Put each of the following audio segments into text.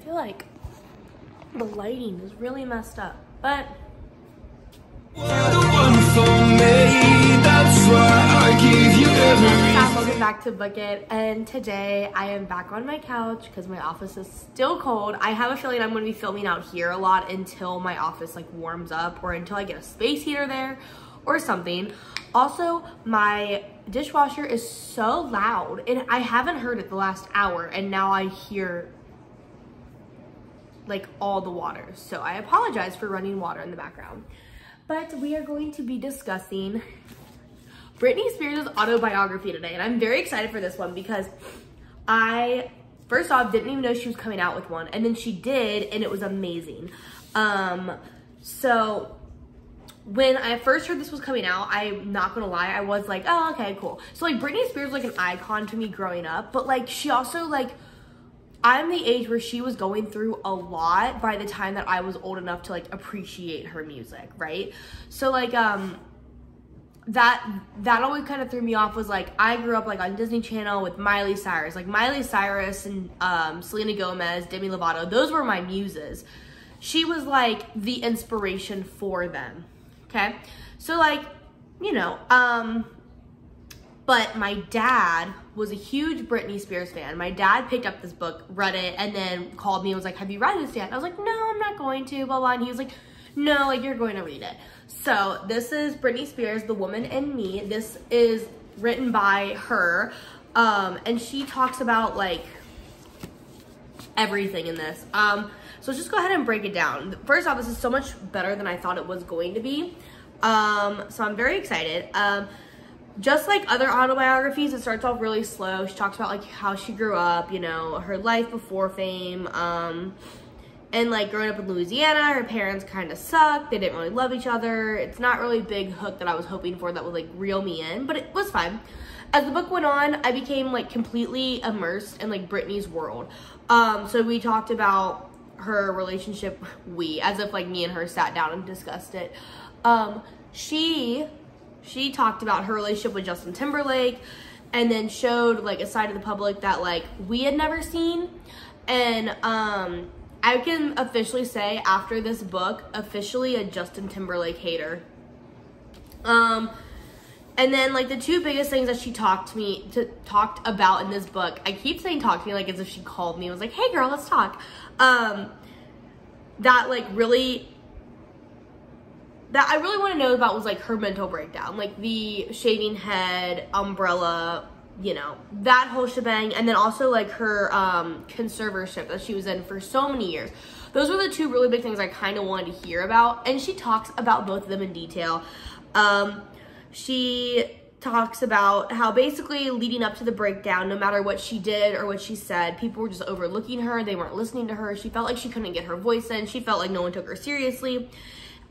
feel like the lighting is really messed up, but welcome back to Bucket, and today I am back on my couch because my office is still cold. I have a feeling I'm going to be filming out here a lot until my office like warms up, or until I get a space heater there or something. Also, my dishwasher is so loud and I haven't heard it the last hour, and now I hear like all the water, so I apologize for running water in the background. But we are going to be discussing Britney Spears' autobiography today, and I'm very excited for this one because I, first off, didn't even know she was coming out with one, and then she did, and it was amazing. So when I first heard this was coming out, I'm not gonna lie, I was like, oh, okay, cool. So like Britney Spears was like an icon to me growing up, but like she also like, I'm the age where she was going through a lot by the time that I was old enough to like appreciate her music, right? So like that always kind of threw me off. Was like, I grew up like on Disney Channel with Miley Cyrus, like Miley Cyrus and Selena Gomez, Demi Lovato. Those were my muses. She was like the inspiration for them. Okay, so like, you know, but my dad was a huge Britney Spears fan. My dad picked up this book, read it, and then called me and was like, have you read this yet? And I was like, no, I'm not going to, blah, blah. And he was like, no, like, you're going to read it. So this is Britney Spears, The Woman in Me. This is written by her. And she talks about like everything in this. So let's just go ahead and break it down. First off, this is so much better than I thought it was going to be. So I'm very excited. Just like other autobiographies, it starts off really slow. She talks about like how she grew up, you know, her life before fame, and like growing up in Louisiana, her parents kind of sucked. They didn't really love each other. It's not really a big hook that I was hoping for that would like reel me in, but it was fine. As the book went on, I became like completely immersed in like Britney's world. So we talked about her relationship, as if like me and her sat down and discussed it. She talked about her relationship with Justin Timberlake, and then showed like a side of the public that like we had never seen. And I can officially say, after this book, officially a Justin Timberlake hater. And then like the two biggest things that she talked about in this book, I keep saying talk to me like as if she called me and was like, hey girl, let's talk. That I really want to know about was like her mental breakdown, like the shaving head, umbrella, you know, that whole shebang. And then also like her conservatorship that she was in for so many years. Those were the two really big things I kind of wanted to hear about. And she talks about both of them in detail. She talks about how basically leading up to the breakdown, no matter what she did or what she said, people were just overlooking her. They weren't listening to her. She felt like she couldn't get her voice in. She felt like no one took her seriously.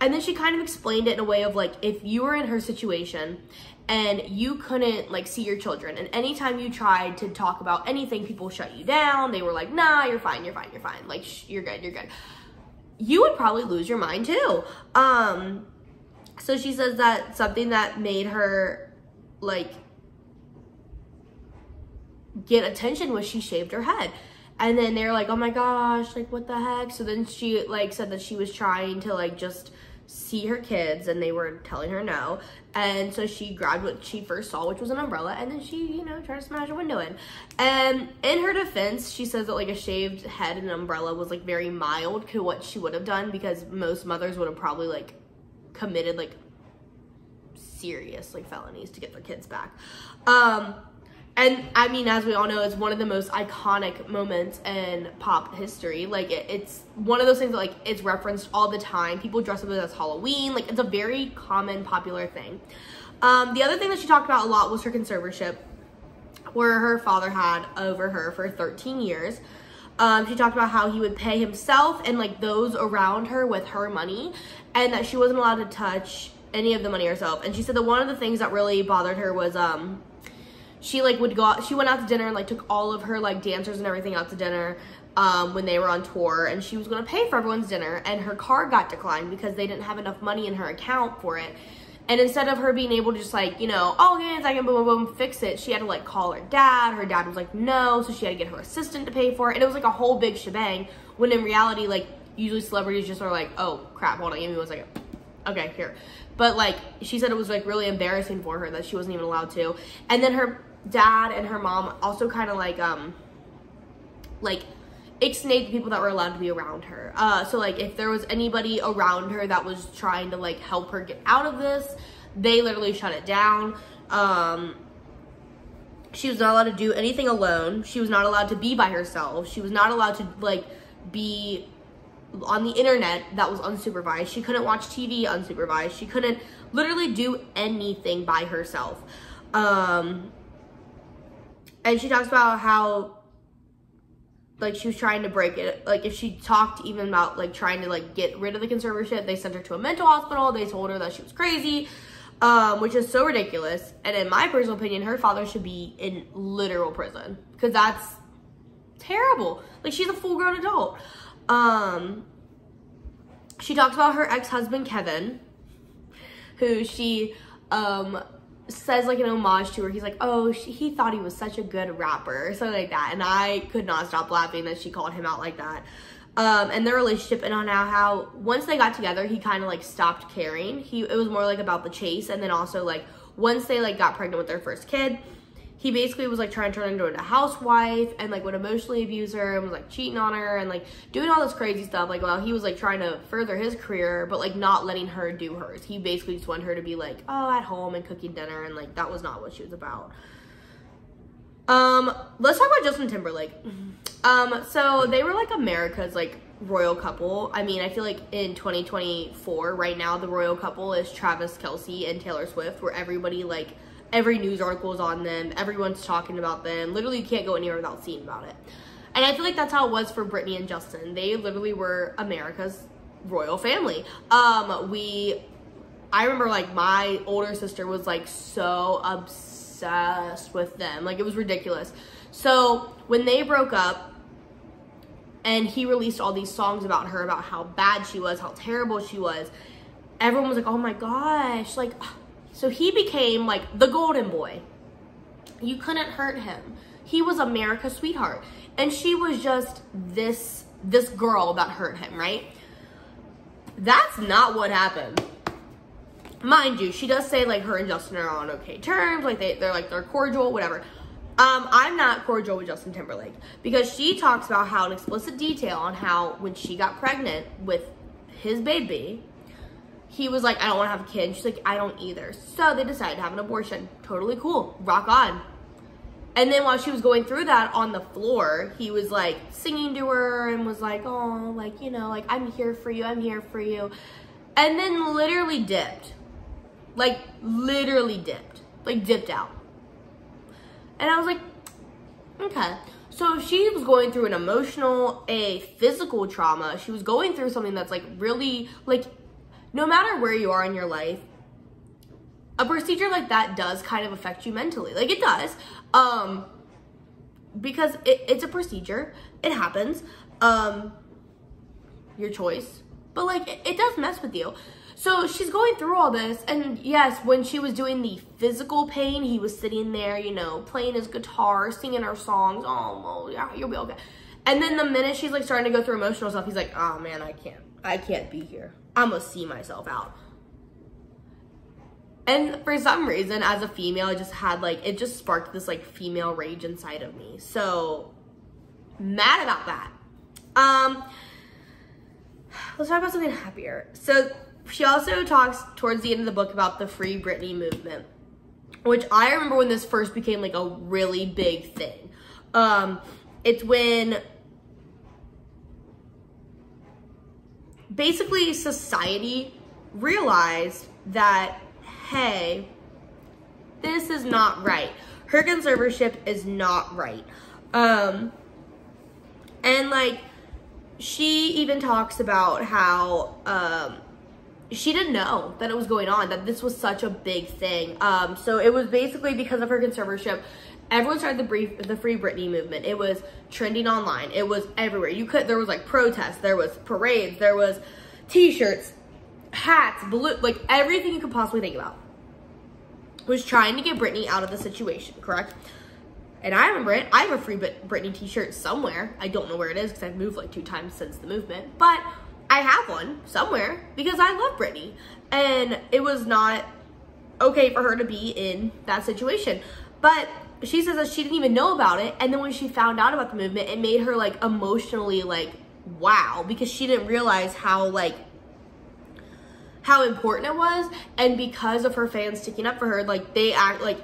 And then she kind of explained it in a way of like, if you were in her situation and you couldn't like see your children, and anytime you tried to talk about anything, people shut you down. They were like, nah, you're fine, you're fine, you're fine. Like, you're good, you're good. You would probably lose your mind too. So she says that something that made her like get attention was she shaved her head. And then they're like, oh my gosh, like what the heck? So then she like said that she was trying to like just see her kids, and they were telling her no. And so she grabbed what she first saw, which was an umbrella, and then she, you know, tried to smash a window in. And in her defense, she says that like a shaved head and an umbrella was like very mild to what she would have done, because most mothers would have probably like committed like serious like felonies to get their kids back. And I mean, as we all know, it's one of the most iconic moments in pop history. Like it's one of those things that like it's referenced all the time. People dress up as Halloween. Like it's a very common, popular thing. The other thing that she talked about a lot was her conservatorship, where her father had over her for 13 years. She talked about how he would pay himself and like those around her with her money, and that she wasn't allowed to touch any of the money herself. And she said that one of the things that really bothered her was she like would go out, she went out to dinner and like took all of her like dancers and everything out to dinner when they were on tour, and she was going to pay for everyone's dinner, and her card got declined because they didn't have enough money in her account for it. And instead of her being able to just like, you know, oh, okay, I can boom, boom, boom, fix it, she had to like call her dad. Her dad was like, no, so she had to get her assistant to pay for it. And it was like a whole big shebang, when in reality, like, usually celebrities just are like, oh, crap, hold on, give me 1 second. Okay, here. But like, she said it was like really embarrassing for her that she wasn't even allowed to. And then her dad and her mom also kind of like ixnayed the people that were allowed to be around her. So like if there was anybody around her that was trying to like help her get out of this, they literally shut it down. She was not allowed to do anything alone. She was not allowed to be by herself. She was not allowed to like be on the internet that was unsupervised. She couldn't watch TV unsupervised. She couldn't literally do anything by herself. And she talks about how like she was trying to break it. Like if she talked even about like trying to like get rid of the conservatorship, they sent her to a mental hospital. They told her that she was crazy, which is so ridiculous. And in my personal opinion, her father should be in literal prison, because that's terrible. Like, she's a full-grown adult. She talks about her ex-husband Kevin, who she says like an homage to her. He's like, oh, he thought he was such a good rapper or something like that. And I could not stop laughing that she called him out like that. And their relationship, and on how once they got together, he kind of like stopped caring. It was more like about the chase. And then also like once they like got pregnant with their first kid, he basically was like trying to turn her into a housewife and like would emotionally abuse her and was like cheating on her and like doing all this crazy stuff. Like, while he was like trying to further his career, but like not letting her do hers. He basically just wanted her to be like, oh, at home and cooking dinner, and like that was not what she was about. Let's talk about Justin Timberlake. So they were like America's like royal couple. I mean, I feel like in 2024 right now, the royal couple is Travis Kelce and Taylor Swift, where everybody like every news article is on them. Everyone's talking about them. Literally, you can't go anywhere without seeing about it. And I feel like that's how it was for Britney and Justin. They literally were America's royal family. I remember like my older sister was like so obsessed with them. Like, it was ridiculous. So when they broke up and he released all these songs about her, about how bad she was, how terrible she was, everyone was like, oh my gosh, like, so he became like the golden boy. You couldn't hurt him. He was America's sweetheart. And she was just this girl that hurt him, right? That's not what happened. Mind you, she does say like her and Justin are on okay terms, like they're cordial, whatever. I'm not cordial with Justin Timberlake, because she talks about how, in explicit detail, on how when she got pregnant with his baby, he was like, I don't want to have a kid. And she's like, I don't either. So they decided to have an abortion. Totally cool. Rock on. And then while she was going through that on the floor, he was like singing to her and was like, oh, like, you know, like, I'm here for you. I'm here for you. And then literally dipped. Like, literally dipped. Like, dipped out. And I was like, okay. So if she was going through an emotional, a physical trauma, she was going through something that's like really, like, no matter where you are in your life, a procedure like that does kind of affect you mentally. Like, it does. Because it's a procedure. It happens. Your choice. But, like, it does mess with you. So she's going through all this. And, yes, when she was doing the physical pain, he was sitting there, you know, playing his guitar, singing her songs. Oh, well, yeah, you'll be okay. And then the minute she's, like, starting to go through emotional stuff, he's like, oh, man, I can't be here. I'm gonna see myself out. And for some reason, as a female, I just had like, it just sparked this like female rage inside of me. So mad about that. Let's talk about something happier. So she also talks towards the end of the book about the Free Britney movement, which I remember when this first became like a really big thing. It's when basically society realized that, hey, this is not right. Her conservatorship is not right. And like, she even talks about how she didn't know that it was going on, that this was such a big thing. So it was basically because of her conservatorship, everyone started the Free Britney movement. It was trending online. It was everywhere. There was like protests, there was parades, there was t-shirts, hats, balloons, like everything you could possibly think about, was trying to get Britney out of the situation, correct? And I remember it. I have a free Britney t-shirt somewhere. I don't know where it is because I've moved like 2 times since the movement, but I have one somewhere because I love Britney. And it was not okay for her to be in that situation. But she says that she didn't even know about it. And then when she found out about the movement, it made her like emotionally like, wow, because she didn't realize how important it was. And because of her fans sticking up for her, like they act like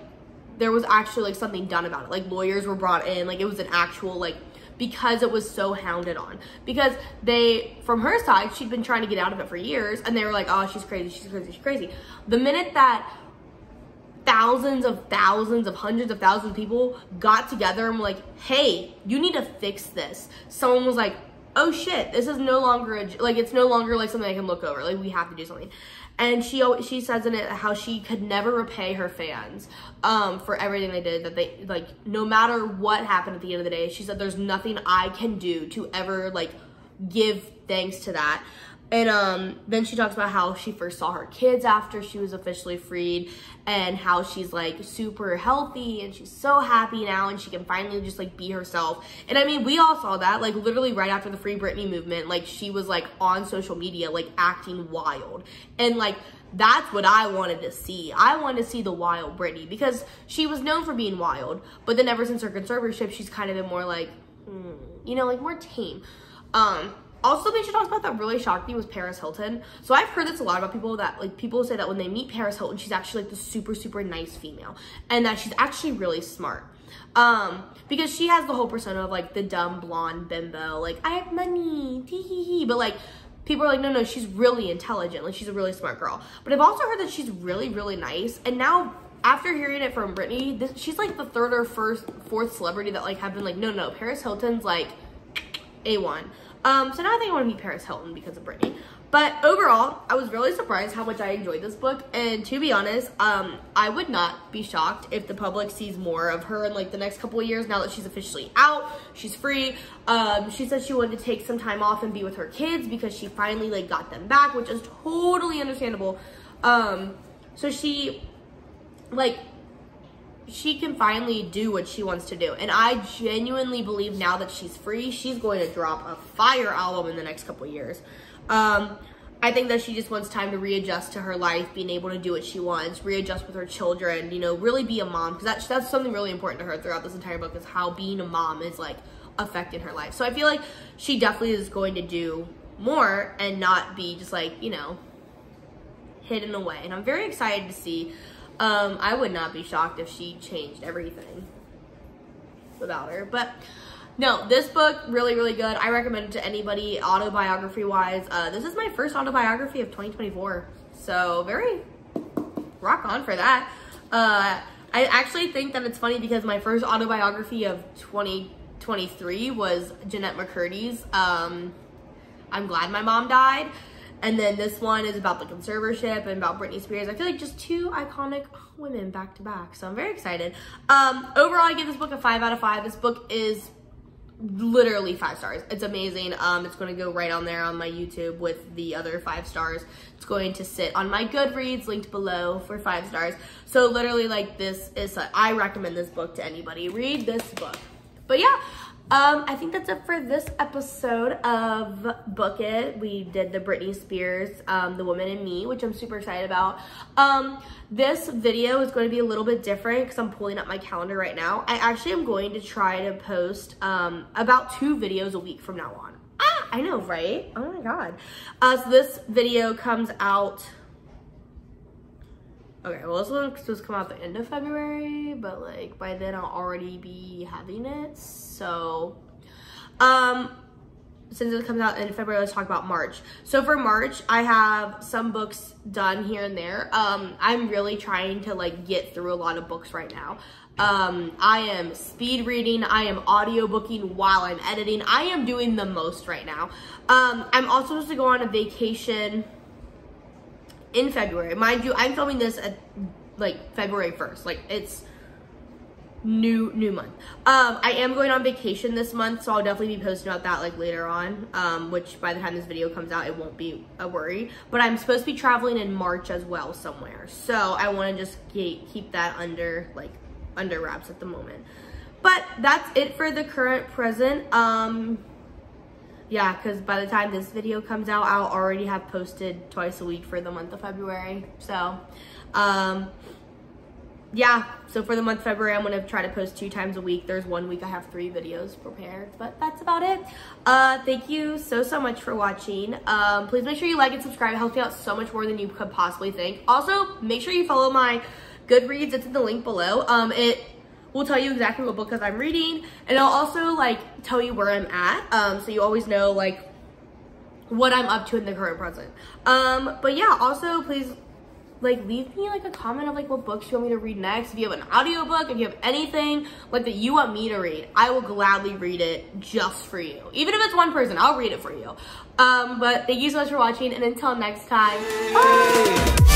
there was actually like something done about it. Like lawyers were brought in, like it was an actual like, because it was so hounded on. Because they, from her side, she'd been trying to get out of it for years, and they were like, oh, she's crazy, she's crazy, she's crazy. The minute that thousands of hundreds of thousands of people got together and were like, hey, you need to fix this, someone was like, oh shit, this is no longer it's no longer like something I can look over, like we have to do something. And she says in it how she could never repay her fans for everything they did, that they, like, no matter what happened at the end of the day, she said there's nothing I can do to ever like give thanks to that. And then she talks about how she first saw her kids after she was officially freed, and how she's like super healthy and she's so happy now and she can finally just like be herself. And I mean, we all saw that, like literally right after the Free Britney movement, like she was like on social media like acting wild, and like that's what I wanted to see. I wanted to see the wild Britney, because she was known for being wild, but then ever since her conservatorship, she's kind of been more like, you know, like more tame. Also, thing she talks about that really shocked me was Paris Hilton. So I've heard this a lot about people, that like people say that when they meet Paris Hilton, she's actually like the super nice female, and that she's actually really smart. Because she has the whole persona of like the dumb blonde bimbo, like I have money, tee hee hee, but like people are like, no, she's really intelligent, like she's a really smart girl. But I've also heard that she's really nice, and now after hearing it from Britney, she's like the 3rd or 4th celebrity that like have been like, no, Paris Hilton's like A1. So now I think I want to meet Paris Hilton because of Britney. But overall, I was really surprised how much I enjoyed this book. And to be honest, I would not be shocked if the public sees more of her in like the next couple of years, now that she's officially out, she's free. She said she wanted to take some time off and be with her kids because she finally like got them back, which is totally understandable. So she can finally do what she wants to do. And I genuinely believe now that she's free, she's going to drop a fire album in the next couple of years. I think that she just wants time to readjust to her life, being able to do what she wants, readjust with her children, you know, really be a mom. Because that's something really important to her throughout this entire book, is how being a mom is like affecting her life. So I feel like she definitely is going to do more and not be just like, you know, hidden away. And I'm very excited to see. I would not be shocked if she changed everything without her. But no, this book, really good. I recommend it to anybody, autobiography wise. This is my first autobiography of 2024, so very rock on for that. I actually think that it's funny because my first autobiography of 2023 was Jeanette McCurdy's I'm Glad My Mom Died. And then this one is about the conservatorship and about Britney Spears. I feel like just 2 iconic women back to back. So I'm very excited. Overall, I give this book a 5 out of 5. This book is literally 5 stars. It's amazing. It's going to go right on there on my YouTube with the other 5 stars. It's going to sit on my Goodreads, linked below, for 5 stars. So literally, like, this is, I recommend this book to anybody. Read this book. But yeah. I think that's it for this episode of Book It. We did the Britney Spears, The Woman in Me, which I'm super excited about. This video is going to be a little bit different because I'm pulling up my calendar right now. I actually am going to try to post about 2 videos a week from now on. I know, right? Oh my god. So this video comes out... Okay, well, this one's supposed to come out the end of February, but like by then I'll already be having it. So, since it comes out in February, let's talk about March. So for March, I have some books done here and there. I'm really trying to like get through a lot of books right now. I am speed reading, I am audiobooking while I'm editing. I am doing the most right now. I'm also supposed to go on a vacation in February. Mind you, I'm filming this at like February 1st. Like it's new month. I am going on vacation this month, so I'll definitely be posting about that like later on, which by the time this video comes out, it won't be a worry. But I'm supposed to be traveling in March as well somewhere, so I want to just keep that under wraps at the moment. But that's it for the current present. Yeah, because by the time this video comes out, I'll already have posted twice a week for the month of February. So yeah, so for the month of February, I'm gonna try to post 2 times a week. There's 1 week I have 3 videos prepared, but that's about it. Thank you so much for watching. Please make sure you like and subscribe. It helps me out so much more than you could possibly think. Also, make sure you follow my Goodreads. It's in the link below. It will tell you exactly what book I'm reading, and it'll also like tell you where I'm at, so you always know like what I'm up to in the current present. But yeah, also please like leave me like a comment of like what books you want me to read next. If you have an audiobook, if you have anything like that you want me to read, I will gladly read it just for you. Even if it's one person, I'll read it for you. But thank you so much for watching, and until next time, bye.